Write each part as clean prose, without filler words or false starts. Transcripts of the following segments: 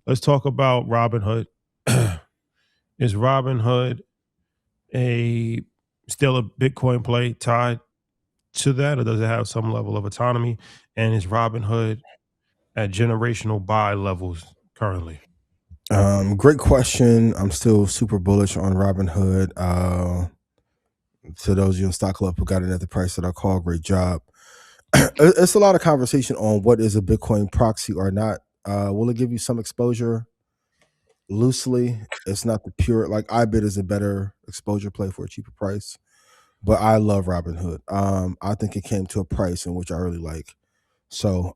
Let's talk about Robinhood. Is Robinhood a still a Bitcoin play tied to that, or does it have some level of autonomy? And is Robinhood at generational buy levels currently? Great question. I'm still super bullish on Robinhood. To those of you in Stock Club who got it at the price that I call, great job. It's a lot of conversation on what is a Bitcoin proxy or not. Will it give you some exposure? Loosely, it's not the pure, like iBit is a better exposure play for a cheaper price. But I love Robinhood. I think it came to a price in which I really like. So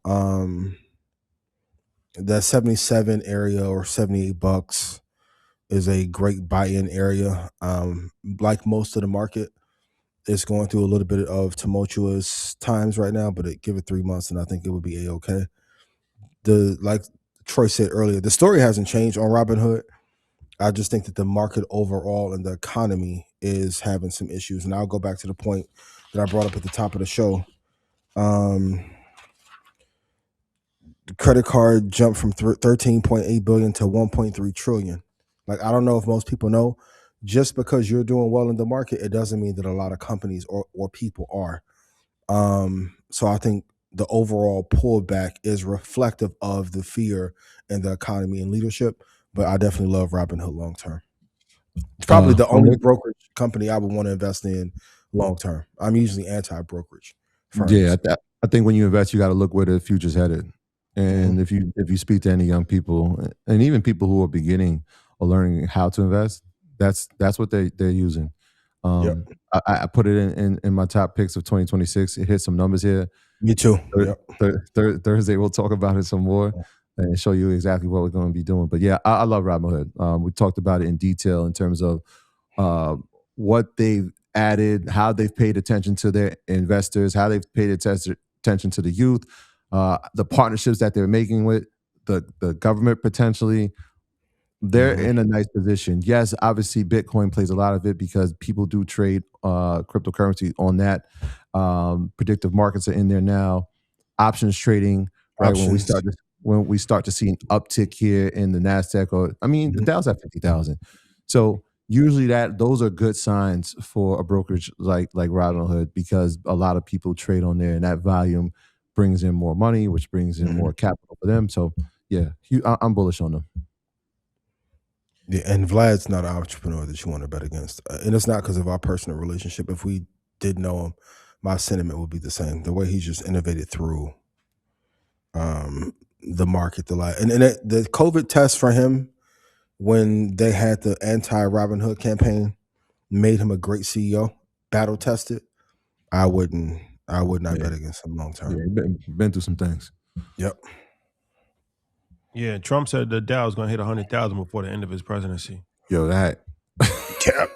that 77 area or $78 is a great buy-in area. Like most of the market, it's going through a little bit of tumultuous times right now, but give it 3 months and I think it would be a-okay. Like Troy said earlier, the story hasn't changed on Robinhood. I just think that the market overall and the economy is having some issues. And I'll go back to the point that I brought up at the top of the show. The credit card jumped from 13.8 billion to 1.3 trillion. Like, I don't know if most people know, just because you're doing well in the market, it doesn't mean that a lot of companies or people are. So I think the overall pullback is reflective of the fear in the economy and leadership. But I definitely love Robinhood long term. It's probably the When only we, brokerage company I would want to invest in long term. I'm usually anti brokerage yeah, firms. I think when you invest, you got to look where the future's headed. And Mhm. if you speak to any young people, and even people who are beginning or learning how to invest, that's what they're using. Yep. I put it in my top picks of 2026. It hit some numbers here. Me too. Yep. Thursday we'll talk about it some more and show you exactly what we're going to be doing. But yeah, I love Robinhood. We talked about it in detail in terms of uh, what they've added, how they've paid attention to their investors, how they've paid attention to the youth, the partnerships that they're making with the government potentially. They're Mhm. in a nice position. Yes, obviously Bitcoin plays a lot of it because people do trade cryptocurrency on that. Predictive markets are in there now. Options trading, right? Options. When we start to see an uptick here in the Nasdaq, or I mean, the Mhm. Dow's at 50,000. So usually those are good signs for a brokerage like Robinhood because a lot of people trade on there, and that volume brings in more money, which brings in Mhm. more capital for them. So yeah, I'm bullish on them. Yeah, and Vlad's not an entrepreneur that you want to bet against, and it's not because of our personal relationship. If we did know him, my sentiment would be the same. The way he's just innovated through the market, the COVID test for him when they had the anti Robin Hood campaign made him a great CEO. Battle tested. I wouldn't. I would not Yeah, bet against him long term. yeah, been through some things. Yep. Yeah, Trump said the Dow is going to hit 100,000 before the end of his presidency. Yo, that. Cap.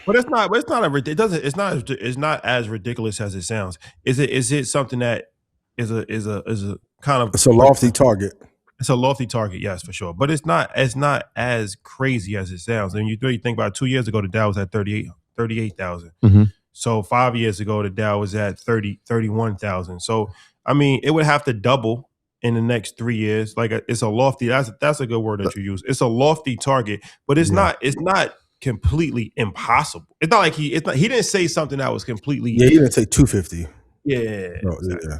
But it's not. But it's not a. It doesn't. It's not as ridiculous as it sounds. Is it? Is it something that is a kind of It's a lofty target. it's a lofty target, yes, for sure. But it's not. It's not as crazy as it sounds. And you really think about it, 2 years ago, the Dow was at 38,000. Mhm. So 5 years ago, the Dow was at 31,000. So I mean, it would have to double in the next 3 years. Like it's a lofty. That's a good word that you use. It's a lofty target, but it's Yeah. not. It's not completely impossible. It's not like he. It's not. He didn't say something that was completely. Yeah, he didn't say 250. Yeah, No, exactly. yeah.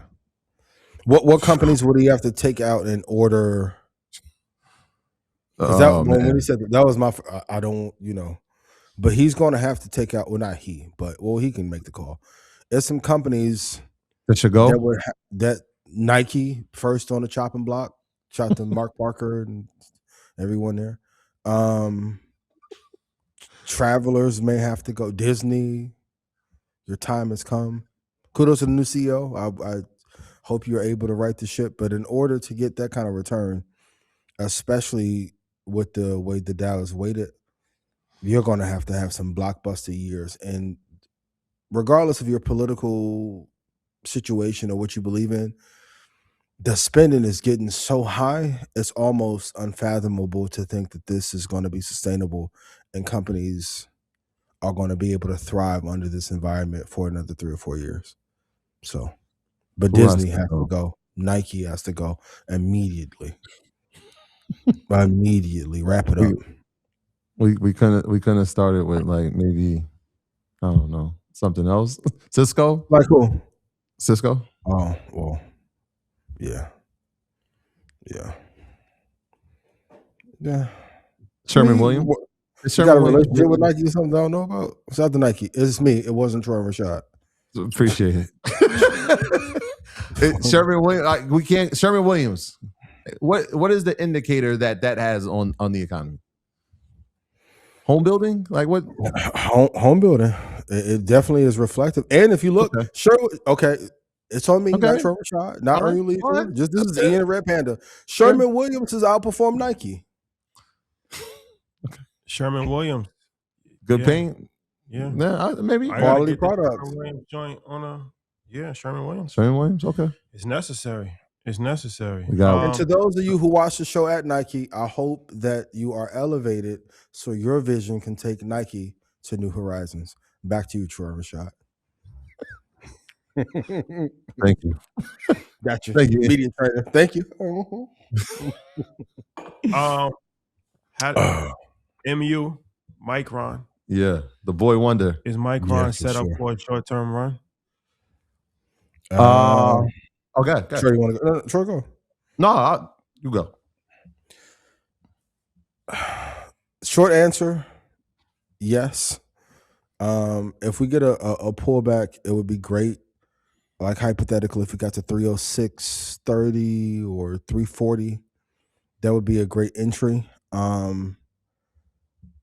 What companies would he have to take out in order? Because that Oh when he man. said that was my, I don't, but he's going to have to take out. Well, not he, but he can make the call. There's some companies That should that go. would that Nike first on the chopping block, shot to Mark Barker and everyone there. Um, Travelers may have to go. Disney, your time has come. Kudos to the new CEO. I hope you're able to right the ship, but in order to get that kind of return, especially with the way the Dow is weighted, you're going to have some blockbuster years. And regardless of your political situation or what you believe in, the spending is getting so high, it's almost unfathomable to think that this is going to be sustainable and companies are going to be able to thrive under this environment for another 3 or 4 years. So, but Who has Disney to has to go? go. Nike has to go immediately. Immediately wrap it up. We couldn't have started with like maybe I don't know something else. Cisco. Like who? Cisco. Oh well, yeah. Sherman Williams. You got a relationship with Nike or something I don't know about? Shout out to Nike. It's me. It wasn't Troy Rashad. Appreciate it. Sherman Williams. Sherman Williams. What is the indicator that has on the economy? Home building? Like what? Home building. It definitely is reflective. And if you look, okay, it's on me, not Troy Rashad, not Ernie Leader. Just this is Ian Red Panda. Sherman Williams has outperformed Nike. Sherman Williams. Good paint. Yeah. Maybe quality products. Sherman Williams joint on Sherman Williams. Sherman Williams, okay. It's necessary. And to those of you who watch the show at Nike, I hope that you are elevated so your vision can take Nike to new horizons. Back to you, Troy Rashad. Thank you. Got you. Thank you. Media trainer. Thank you. MU, Micron. Yeah, the boy wonder. Is Micron set up for a short-term run? Okay. Troy, you want to go? Troy, go. No, you go. Short answer, yes. If we get a pullback, it would be great. Like hypothetically, if we got to 306.30 or 340, that would be a great entry.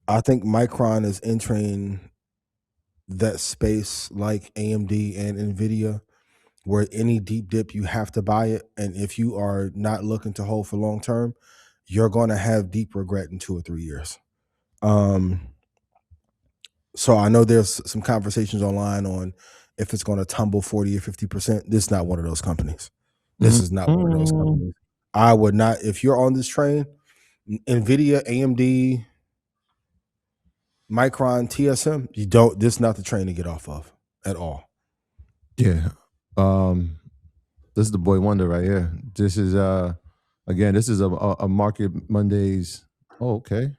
I think Micron is entering that space like AMD and NVIDIA, where any deep dip, you have to buy it. And if you are not looking to hold for long term, you're going to have deep regret in 2 or 3 years. So I know there's some conversations online on if it's going to tumble 40 or 50%. This is not one of those companies. This is not one of those companies. I would not, if you're on this train, NVIDIA, AMD, Micron, TSM, this is not the train to get off of at all. Yeah. This is the boy wonder right here. This is again, this is a Market Mondays. Oh, okay.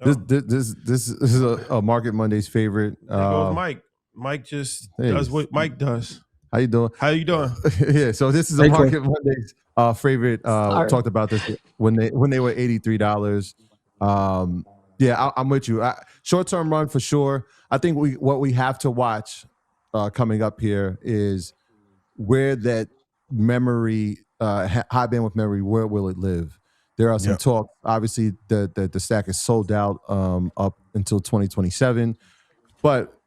This is a Market Mondays favorite. There goes Mike. Mike just does what Mike does. How you doing? Yeah, so this is a Market Mondays favorite. Talked about this when they were $83. Yeah, I'm with you. Short-term run for sure. I think what we have to watch coming up here is where that memory, high bandwidth memory, where will it live? There are some talk. Obviously, the stack is sold out up until 2027, but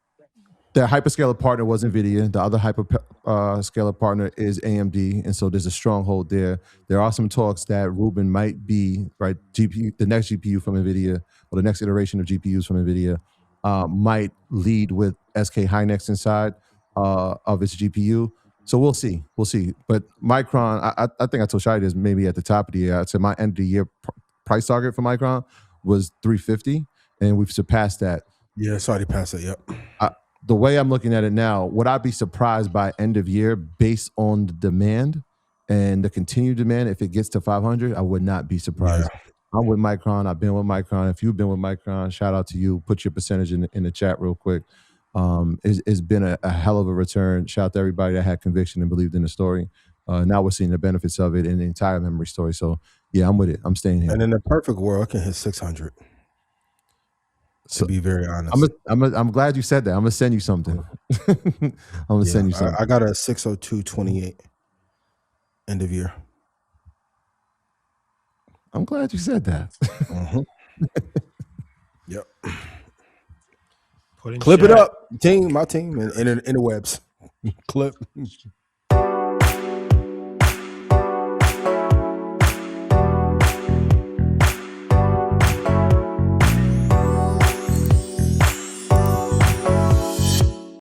their hyperscaler partner was NVIDIA. The other hyperscaler partner is AMD, and so there's a stronghold there. There are some talks that Rubin might be GPU, the next GPU from NVIDIA, or the next iteration of GPUs from NVIDIA, might lead with SK Hynix inside of its GPU. So we'll see. But Micron, I think I told Shai this maybe at the top of the year. I'd say my end of the year price target for Micron was $350, and we've surpassed that. Yeah, it's already past it. Yep. The way I'm looking at it now, would I be surprised by end of year based on the demand and the continued demand? If it gets to 500, I would not be surprised. Yeah. I'm with Micron. I've been with Micron. If you've been with Micron, shout out to you. Put your percentage in the chat real quick. It's been a hell of a return. Shout out to everybody that had conviction and believed in the story. Now we're seeing the benefits of it in the entire memory story. So yeah, I'm with it. I'm staying here. And in the perfect world, I can hit 600. To be very honest, I'm glad you said that. I'm gonna send you something. I'm gonna send you something. I got a 602.28 end of year. I'm glad you said that. Yep. Clip it up, team. My team and interwebs. Clip.